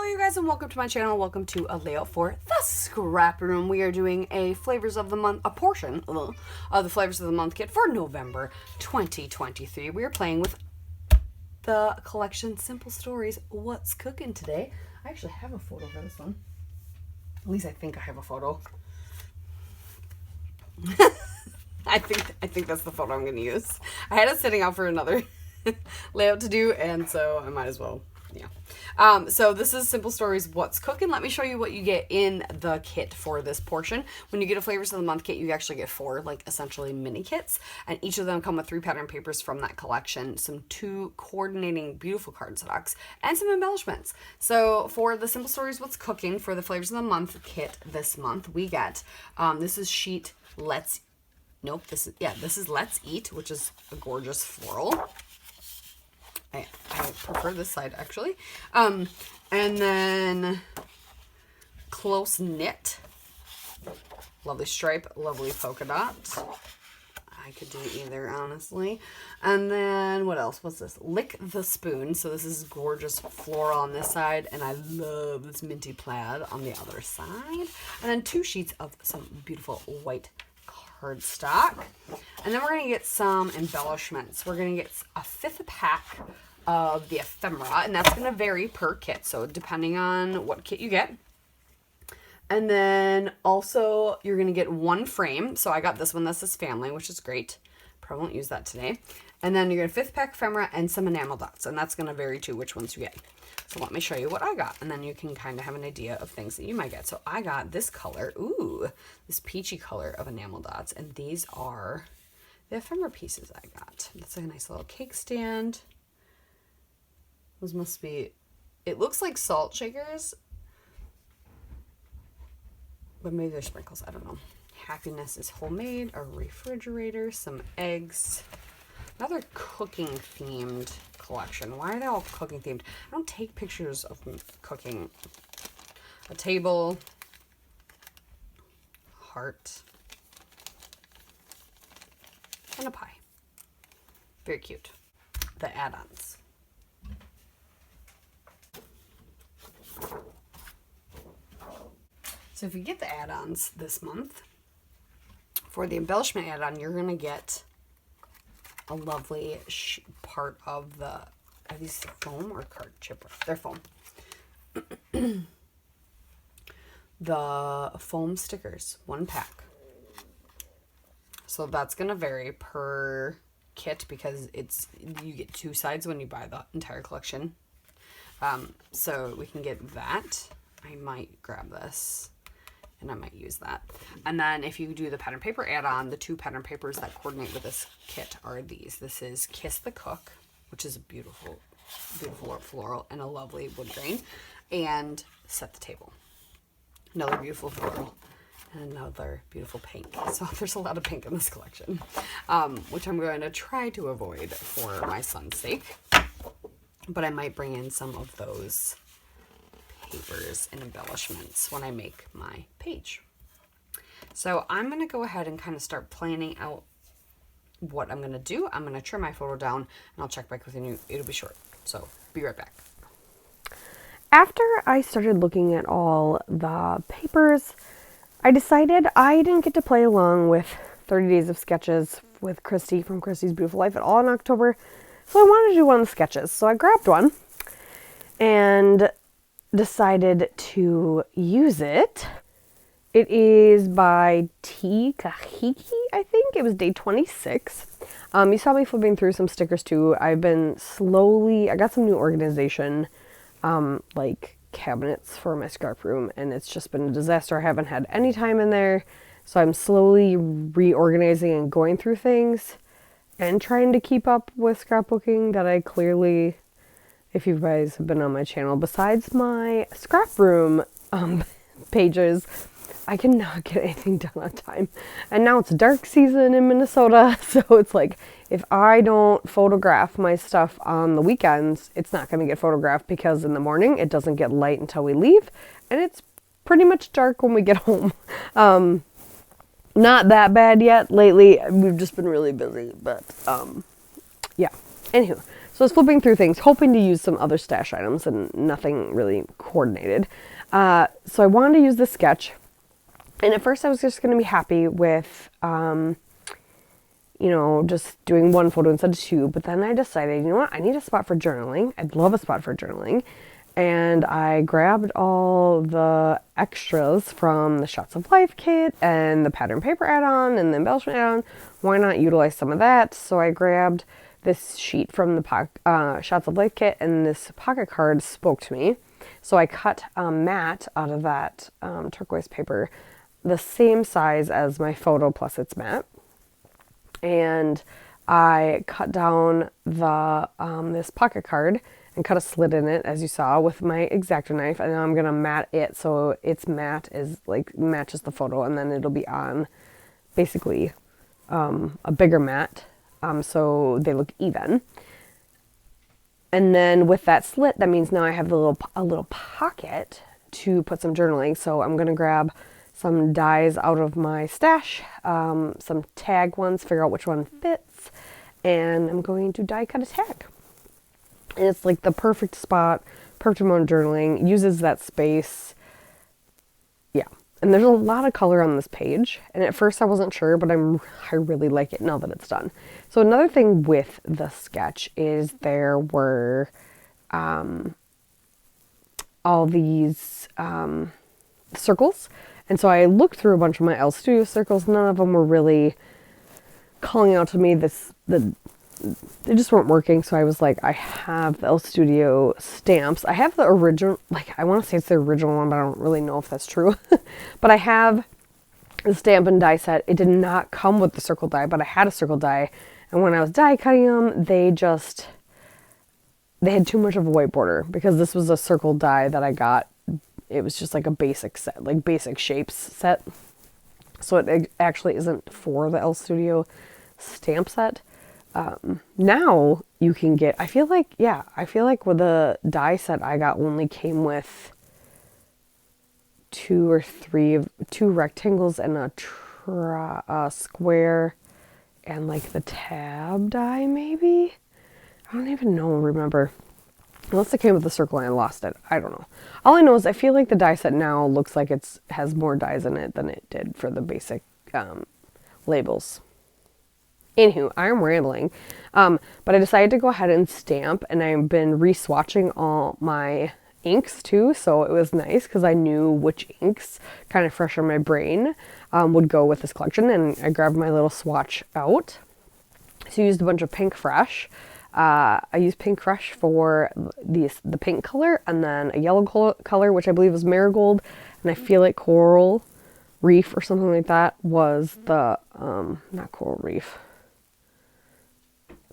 Hello you guys and welcome to my channel. Welcome to a layout for the Scrap Room. We are doing a flavors of the month, a portion of the flavors of the month kit for November 2023. We are playing with the collection Simple Stories What's Cooking today. I actually have a photo for this one. At least I think I have a photo. I think that's the photo I'm going to use. I had it sitting out for another layout to do, and so I might as well. Yeah. So this is Simple Stories What's Cooking. Let me show you what you get in the kit for this portion. When you get a Flavors of the Month kit, you actually get 4, like, essentially mini kits, and each of them come with 3 pattern papers from that collection, some 2 coordinating beautiful cardstocks, and some embellishments. So for the Simple Stories What's Cooking for the Flavors of the Month kit this month, we get, this is sheet Let's Eat, which is a gorgeous floral. I prefer this side, actually. And then Close Knit. Lovely stripe, lovely polka dot. I could do either, honestly. And then, what else? What's this? Lick the Spoon. So this is gorgeous floral on this side, and I love this minty plaid on the other side. And then 2 sheets of some beautiful white cardstock. And then we're going to get some embellishments. We're going to get a 5th pack of the ephemera, and that's going to vary per kit, so depending on what kit you get. And then also you're going to get 1 frame. So I got this one. This is family, which is great. Probably won't use that today. And then you're going to 5th pack ephemera and some enamel dots, and that's going to vary too which ones you get. So let me show you what I got, and then you can kind of have an idea of things that you might get. So I got this color, this peachy color of enamel dots, and these are the ephemera pieces I got. That's a nice little cake stand. Those must be, it looks like salt shakers, but maybe they're sprinkles, I don't know. Happiness is Homemade, a refrigerator, some eggs, another cooking themed collection. Why are they all cooking themed? I don't take pictures of cooking. A table, heart, and a pie. Very cute. The add-ons. So if you get the add-ons this month, for the embellishment add-on, you're going to get a lovely part of the, are these foam or card chipper? They're foam. The foam stickers, 1 pack. So that's going to vary per kit because you get 2 sides when you buy the entire collection. So we can get that. I might grab this and I might use that. And then if you do the pattern paper add-on, the 2 pattern papers that coordinate with this kit are these. This is Kiss the Cook, which is a beautiful, beautiful floral and a lovely wood grain, and Set the Table. Another beautiful floral and another beautiful pink. So there's a lot of pink in this collection, which I'm going to try to avoid for my son's sake. But I might bring in some of those papers and embellishments when I make my page. So I'm going to go ahead and kind of start planning out what I'm going to do. I'm going to trim my photo down, and I'll check back with you. It'll be short. So be right back. After I started looking at all the papers, I decided I didn't get to play along with 30 Days of Sketches with Christy from Christy's Beautiful Life at all in October. So I wanted to do one of the sketches. So I grabbed one and decided to use it. It is by T. Kahiki, I think. It was day 26. You saw me flipping through some stickers too. I've been I got some new organization, like cabinets for my scrap room, and it's just been a disaster. I haven't had any time in there. So I'm slowly reorganizing and going through things and trying to keep up with scrapbooking that I clearly, if you guys have been on my channel, besides my scrap room pages, I cannot get anything done on time. And now it's dark season in Minnesota, so it's like, if I don't photograph my stuff on the weekends, it's not going to get photographed because in the morning it doesn't get light until we leave, and it's pretty much dark when we get home. Not that bad yet. Lately, we've just been really busy, but yeah. Anywho, so I was flipping through things, hoping to use some other stash items, and nothing really coordinated. So I wanted to use this sketch, and at first I was just going to be happy with, just doing one photo instead of two. But then I decided, you know what, I need a spot for journaling. I'd love a spot for journaling. And I grabbed all the extras from the Shots of Life kit and the pattern paper add-on and the embellishment add-on. Why not utilize some of that? So I grabbed this sheet from the Shots of Life kit, and this pocket card spoke to me. So I cut matte out of that turquoise paper, the same size as my photo plus it's matte. And I cut down the this pocket card and cut a slit in it, as you saw, with my X-Acto knife, and now I'm gonna mat it so it's matte is like matches the photo, and then it'll be on basically a bigger mat, so they look even. And then with that slit, that means now I have a little pocket to put some journaling. So I'm gonna grab some dies out of my stash, some tag ones, figure out which one fits, and I'm going to die cut a tag. And it's like the perfect spot, perfect amount of journaling, uses that space. Yeah. And there's a lot of color on this page. And at first I wasn't sure, but I really like it now that it's done. So another thing with the sketch is there were all these circles. And so I looked through a bunch of my L Studio circles. None of them were really calling out to me. They just weren't working. So I was like, I have the L Studio stamps. I have the original, like I want to say it's the original one, but I don't really know if that's true. But I have the stamp and die set. It did not come with the circle die, but I had a circle die. And when I was die cutting them, they had too much of a white border, because this was a circle die that I got. It was just like a basic set, like basic shapes set. So it actually isn't for the L Studio stamp set. Now you can get, I feel like with the die set I got only came with two rectangles and a square and like the tab die maybe. I don't even remember. Unless it came with the circle and I lost it. I don't know. All I know is I feel like the die set now looks like has more dies in it than it did for the basic labels. Anywho, I'm rambling. But I decided to go ahead and stamp, and I've been re-swatching all my inks too, so it was nice because I knew which inks, kind of fresh on my brain, would go with this collection, and I grabbed my little swatch out. So I used a bunch of Pink Fresh. I used Pink Fresh for the pink color, and then a yellow color, which I believe was Marigold, and I feel like Coral Reef or something like that was the, not Coral Reef,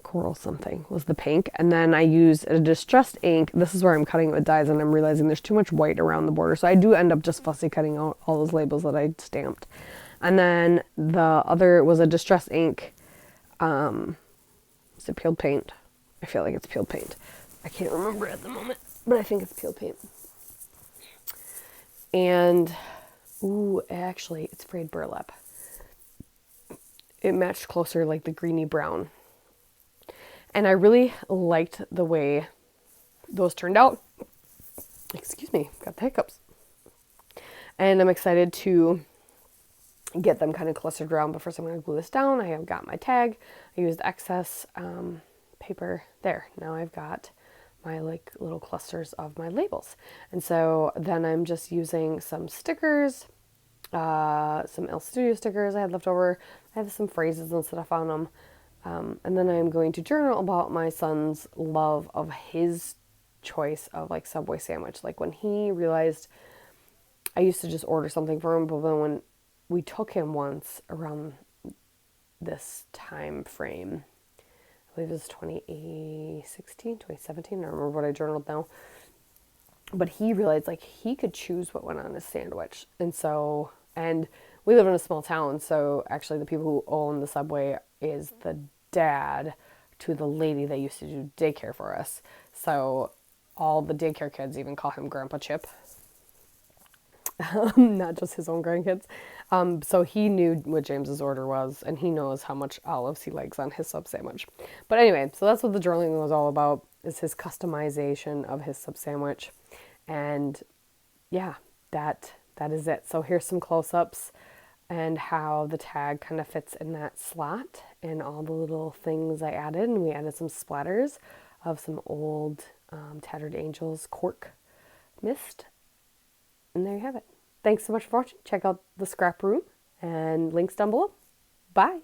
Coral something was the pink. And then I used a distressed ink. This is where I'm cutting it with dies, and I'm realizing there's too much white around the border, so I do end up just fussy cutting out all those labels that I stamped. And then the other was a distressed ink. Is it peeled paint? I feel like it's peeled paint. I can't remember at the moment, but I think it's peeled paint. And, ooh, actually, it's frayed burlap. It matched closer like the greeny brown. And I really liked the way those turned out. Excuse me, got the hiccups. And I'm excited to get them kind of clustered around, but first I'm going to glue this down. I have got my tag. I used excess paper there. Now I've got my like little clusters of my labels. And so then I'm just using some stickers, some L Studio stickers I had left over. I have some phrases and stuff on them. And then I'm going to journal about my son's love of his choice of like Subway sandwich. Like when he realized I used to just order something for him, but then when we took him once around this time frame, I believe it was 2016, 2017, I don't remember what I journaled now, but he realized like he could choose what went on his sandwich. And so, and we live in a small town, so actually the people who own the Subway is the dad to the lady that used to do daycare for us. So all the daycare kids even call him Grandpa Chip. Not just his own grandkids. So he knew what James's order was, and he knows how much olives he likes on his sub sandwich. But anyway, so that's what the journaling was all about, is his customization of his sub sandwich. And yeah, that is it. So here's some close-ups and how the tag kind of fits in that slot and all the little things I added. And we added some splatters of some old Tattered Angels cork mist. And there you have it. Thanks so much for watching. Check out the scrap room and links down below. Bye.